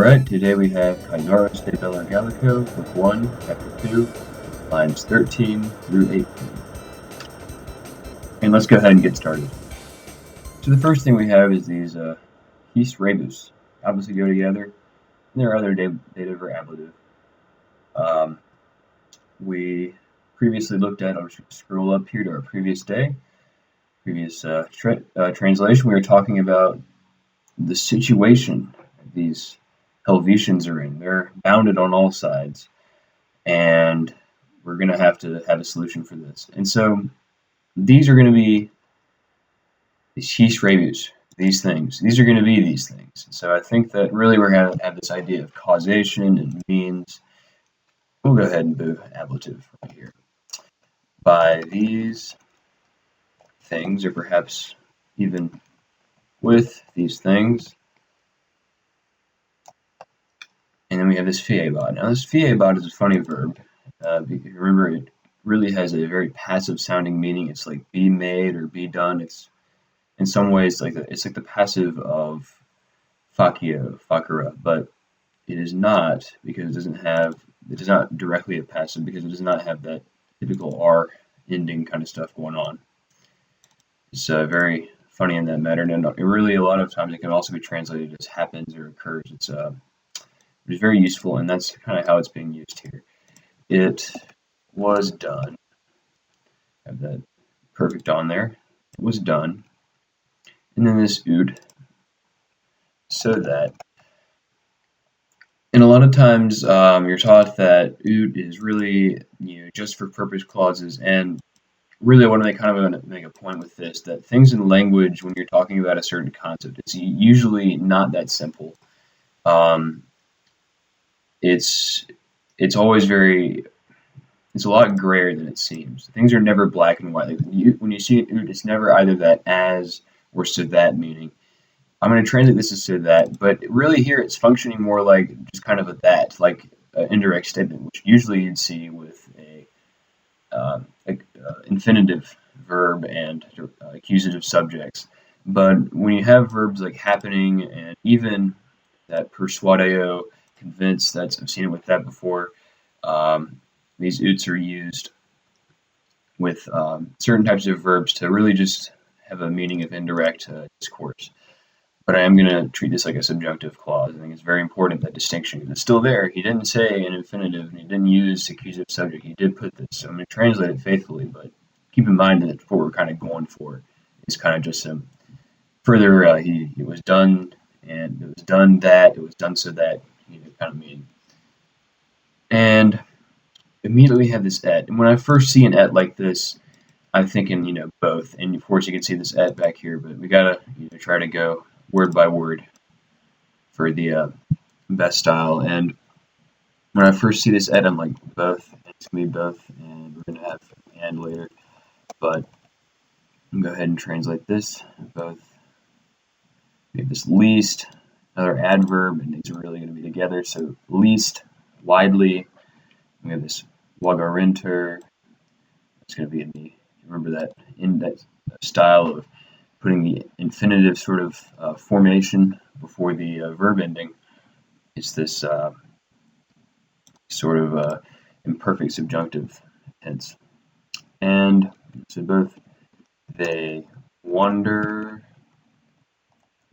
Alright, today we have Caesaris De Bello Gallico, Book 1, Chapter 2, lines 13 through 18. And let's go ahead and get started. So the first thing we have is these his rebus. Obviously go together. And there are other dative or ablative. We previously looked at, I'll just scroll up here to our previous translation. We were talking about the situation these Helvetians are in. They're bounded on all sides, and we're going to have a solution for this. And so these are going to be these his rebus, these things. These are going to be these things. So I think that really we're going to have this idea of causation and means. We'll go ahead and do ablative right here. By these things, or perhaps even with these things. And then we have this fiebod. Now this fiebod is a funny verb. Remember, it really has a very passive sounding meaning. It's like be made or be done. It's in some ways it's like the passive of facio, facere, but it is not, because it is not directly a passive, because it does not have that typical R ending kind of stuff going on. It's very funny in that matter, and really a lot of times it can also be translated as happens or occurs. It's very useful, and that's kind of how it's being used here. It was done. Have that perfect on there. It was done. And then this ood, so that. And a lot of times you're taught that ood is really just for purpose clauses, and really I want to make a point with this, that things in language, when you're talking about a certain concept, it's usually not that simple. It's always it's a lot grayer than it seems. Things are never black and white. When you see ood, it's never either that as or so that meaning. I'm going to translate this as so that, but really here it's functioning more like just kind of a that, like an indirect statement, which usually you'd see with a infinitive verb and accusative subjects. But when you have verbs like happening and even that persuadeo, convinced, I've seen it with that before. These oods are used with certain types of verbs to really just have a meaning of indirect discourse. But I am going to treat this like a subjunctive clause. I think it's very important, that distinction. It's still there. He didn't say an infinitive, and he didn't use accusative subject. He did put this, so I'm going to translate it faithfully, but keep in mind that what we're kind of going for is kind of just some further, it was done, and it was done that, it was done so that, kind of meaning. And immediately have this et. And when I first see an et like this, I'm thinking, both. And of course you can see this et back here, but we gotta try to go word by word for the best style. And when I first see this et, I'm like, both. It's gonna be both, and we're gonna have and later. But I'm gonna go ahead and translate this, both. We have this least, another adverb, and these are really going to be together. So least, widely. We have this wagarinter. It's going to be in the, remember that, in that style of putting the infinitive sort of formation before the verb ending. It's this sort of imperfect subjunctive tense. And so both they wonder,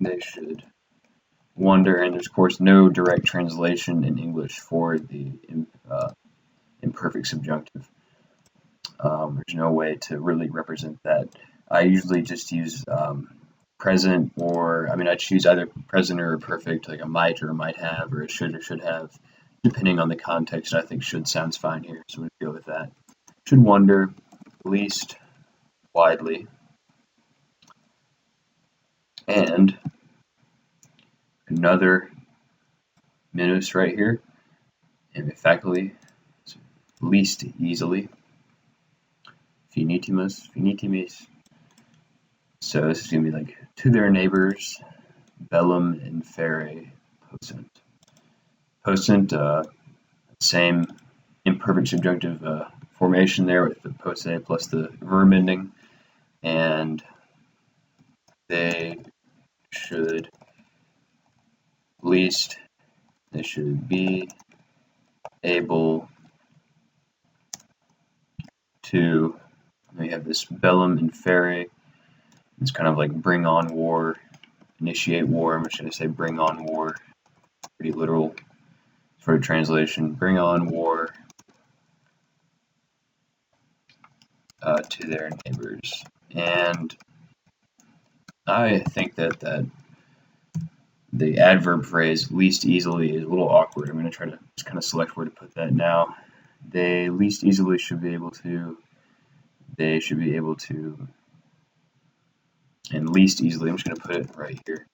they should wonder, and there's of course no direct translation in English for the imperfect subjunctive. There's no way to really represent that. I usually just use present, or I choose either present or perfect, like a might or a might have, or a should or should have, depending on the context. I think should sounds fine here, so we'll go with that. Should wonder, least, widely, and another minus right here, and faculty, least easily, finitimus, finitimis. So this is going to be like to their neighbors, bellum inferre possunt. Possunt, same imperfect subjunctive formation there with the posse plus the verb ending, and they should least They should be able to, we have this bellum inferre. It's kind of like bring on war, initiate war. I'm just going to say bring on war. Pretty literal sort of translation. Bring on war to their neighbors. And I think that the adverb phrase least easily is a little awkward. I'm going to try to just kind of select where to put that now. They least easily should be able to. They should be able to. And least easily, I'm just going to put it right here.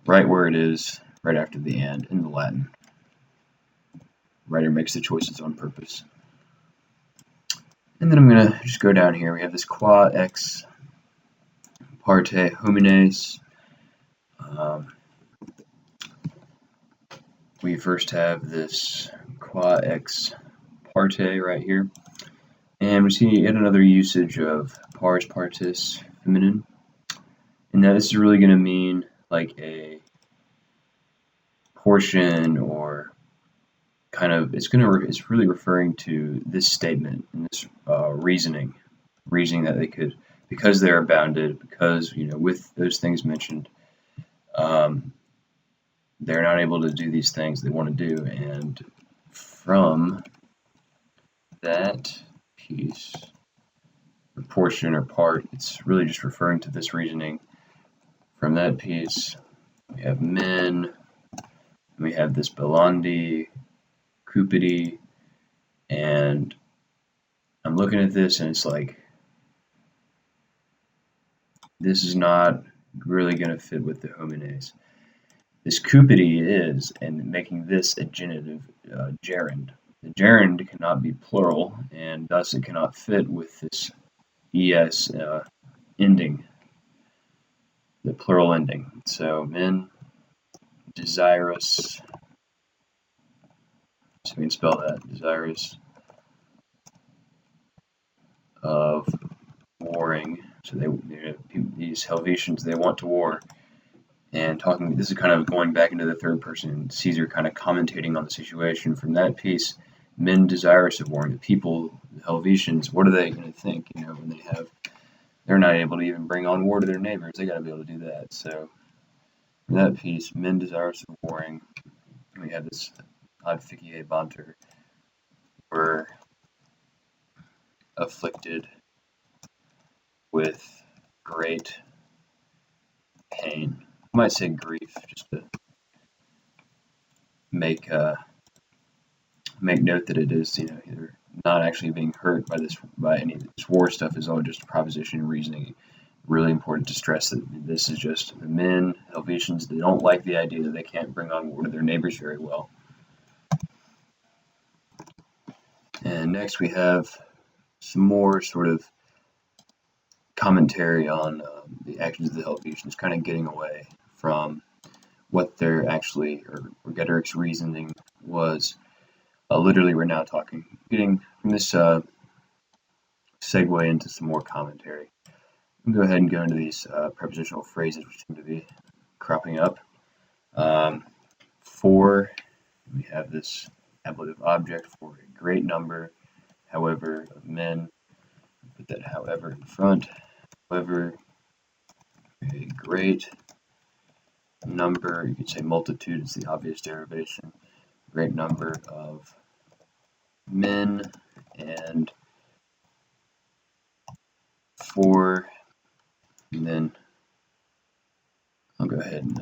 Right where it is, right after the and in the Latin. Writer makes the choices on purpose. And then I'm going to just go down here. We have this qua ex parte homines. We first have this qua ex parte right here. And we see yet another usage of pars partis feminine. And that this is really going to mean like a portion, or kind of, it's really referring to this statement and this reasoning that they could, because they're bounded, because with those things mentioned, they're not able to do these things they want to do, and from that piece, or portion or part, it's really just referring to this reasoning. From that piece, we have men, and we have this belandi, cupidi, and I'm looking at this and it's like, this is not really going to fit with the homines. This cupidi is, and making this a genitive gerund. The gerund cannot be plural, and thus it cannot fit with this es ending, the plural ending. So men desirous, so we can spell that, desirous of warring. So these Helvetians, they want to war. And talking, this is kind of going back into the third person, Caesar kind of commentating on the situation. From that piece, men desirous of warring, the people, the Helvetians, what are they going to think, when they're not able to even bring on war to their neighbors, they got to be able to do that. So from that piece, men desirous of warring, we have this ad ficiae banter, were afflicted with great pain. I might say grief, just to make note that it is, they're not actually being hurt by any of this war stuff. Is all just proposition and reasoning. Really important to stress that this is just the men, Helvetians, they don't like the idea that they can't bring on war to their neighbors very well. And next we have some more sort of commentary on the actions of the Helvetians, kind of getting away from what they're actually, or Geteric's reasoning was. Literally, we're now getting from this segue into some more commentary. We'll go ahead and go into these prepositional phrases which seem to be cropping up. For, we have this ablative object for a great number, however, of men. Put that however in front. However, a great number, you could say multitude is the obvious derivation. Great number of men, and for, and then I'll go ahead and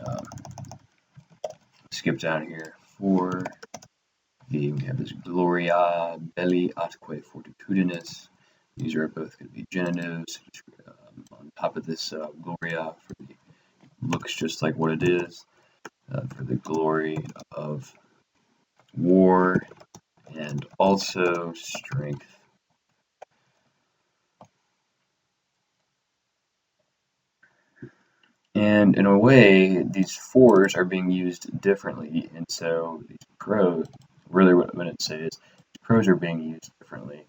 skip down here. For we have this gloria belli atque fortitudinis. These are both going to be genitives. On top of this gloria, looks just like what it is, for the glory of war, and also strength. And in a way, these fors are being used differently, and so these pros, really what I'm going to say is, pros are being used differently,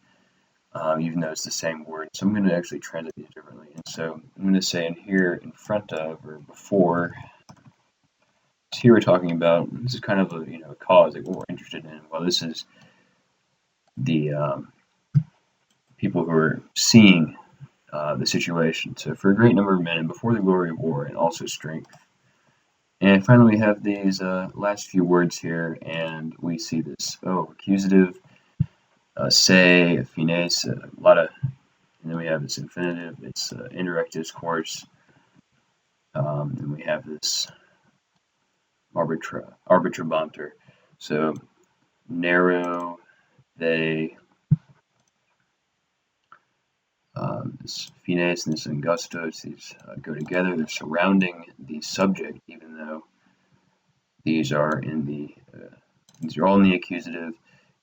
even though it's the same word. So I'm going to actually translate these differently. And so I'm going to say in here, in front of, or before, So here we're talking about, this is kind of a cause, like what we're interested in. Well, this is the people who are seeing the situation. So for a great number of men, and before the glory of war, and also strength. And finally, we have these last few words here, and we see this accusative, say, finesse, a lot of, and then we have this infinitive, it's indirect discourse, and we have this arbitrabanter. So narrow, they, this finesse and this angustos, these go together. They're surrounding the subject, even though these are in the these are all in the accusative.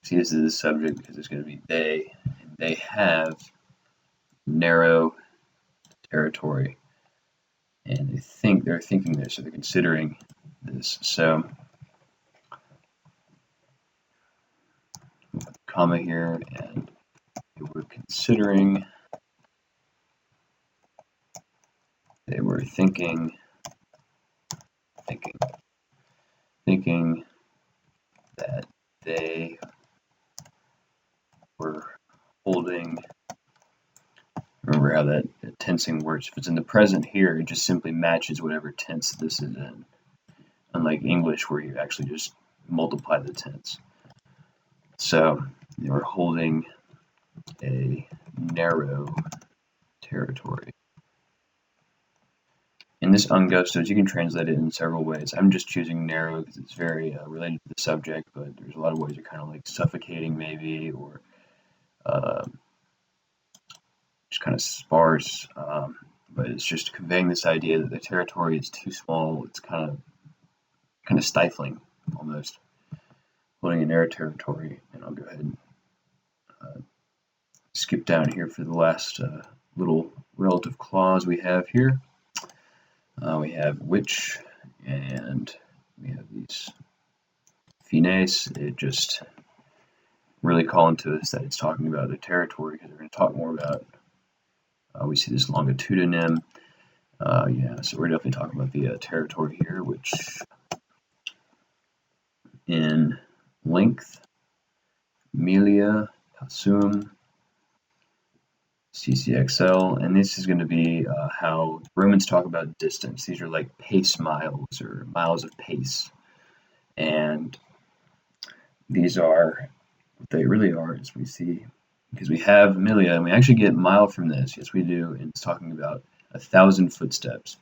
See, this is the subject because it's going to be they, and they have narrow territory, and they're thinking this, so they're considering this. So comma here, and we're considering, they were thinking that they were holding. Remember how that tensing works. If it's in the present here, it just simply matches whatever tense this is in. Unlike English, where you actually just multiply the tense. So they were holding a narrow territory. In this angustos, you can translate it in several ways. I'm just choosing narrow because it's very related to the subject, but there's a lot of ways you're kind of like suffocating maybe, or just kind of sparse, but it's just conveying this idea that the territory is too small. It's kind of stifling almost, holding a narrow territory. And I'll go ahead and skip down here for the last little relative clause we have here. We have which, and we have these finesse. It just really calling to us that it's talking about the territory, because we're going to talk more about. We see this longitudinem. So we're definitely talking about the territory here, which in length, milia, pasum, CCXL, and this is going to be how Romans talk about distance. These are like pace miles, or miles of pace, and these are what they really are, as we see, because we have milia, and we actually get mile from this. Yes, we do, and it's talking about 1,000 footsteps.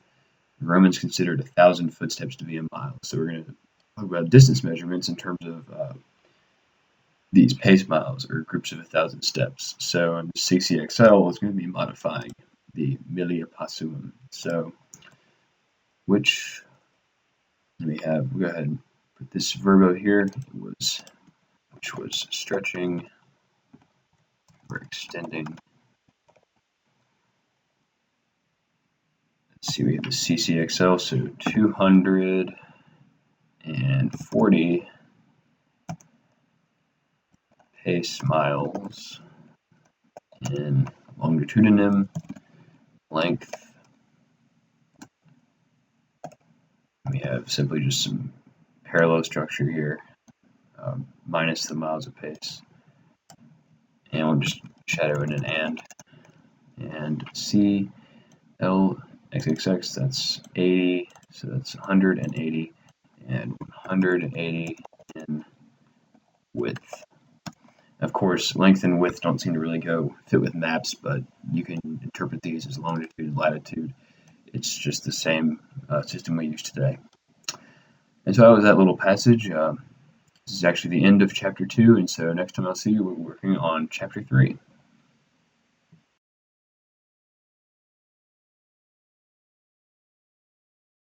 The Romans considered 1,000 footsteps to be a mile, so we're going to talk about distance measurements in terms of these pace miles, or groups of 1,000 steps. So in CCXL is going to be modifying the milia pasum. So which we have, we'll go ahead and put this verb out here, which was stretching or extending. Let's see, we have the CCXL, so 240 pace miles in longitudinem, length. We have simply just some parallel structure here, minus the miles of pace. And we'll just shadow in an and C, L, XXX, that's 80, so that's 180, and 180 in width. Of course, length and width don't seem to really fit with maps, but you can interpret these as longitude and latitude. It's just the same system we use today. And so that was that little passage. This is actually the end of chapter 2, and so next time I'll see you, we're working on chapter 3.